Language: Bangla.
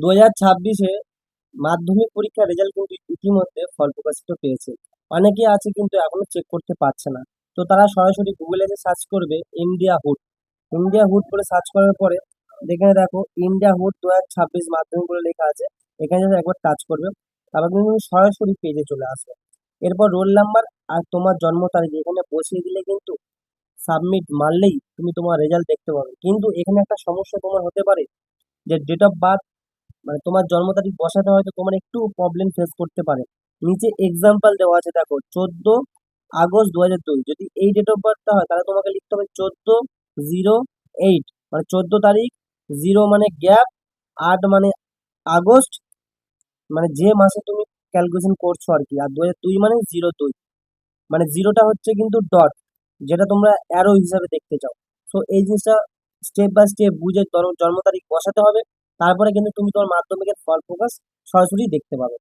2026-এ মাধ্যমিক পরীক্ষার রেজাল্ট কিন্তু ইতিমধ্যে ফল প্রকাশিত পেয়েছে। অনেকে আছে কিন্তু এখনো চেক করতে পারছে না। তো তারা সরাসরি গুগলে যে সার্চ করবে ইন্ডিয়া হুড, ইন্ডিয়া হুড করে সার্চ করার পরে এখানে দেখো ইন্ডিয়া হুড 2026 মাধ্যমিক বলে লেখা আছে। এখানে যদি একবার টাচ করবে তারপর কিন্তু তুমি সরাসরি পেজে চলে আসবে। এরপর রোল নাম্বার আর তোমার জন্ম তারিখ এখানে বসিয়ে দিলে কিন্তু সাবমিট মারলেই তুমি তোমার রেজাল্ট দেখতে পাবে। কিন্তু এখানে একটা সমস্যা তোমার হতে পারে, যে ডেট অফ বার্থ মানে তোমার জন্ম তারিখ বসাতে হয়তো তোমার একটু প্রবলেম ফেস করতে পারে। নিচে এক্সাম্পল দেওয়া আছে দেখো, 14 আগস্ট 2002, যদি এই ডেট অফ বার্থটা হয় তাহলে তোমাকে লিখতে হবে 14/08, মানে 14 তারিখ, 0 মানে গ্যাপ, 8 মানে আগস্ট, মানে যে মাসে তুমি ক্যালকুলেশন করছো আর কি, আর 2002 মানে 02, মানে জিরোটা হচ্ছে কিন্তু ডট, যেটা তোমরা অ্যারো হিসাবে দেখতে চাও। তো এই জিনিসটা স্টেপ বাই স্টেপ বুঝে জন্ম তারিখ বসাতে হবে। তারপরে কিন্তু তুমি তোমার মাধ্যমিকের ফল প্রকাশ সরাসরি দেখতে পাবে।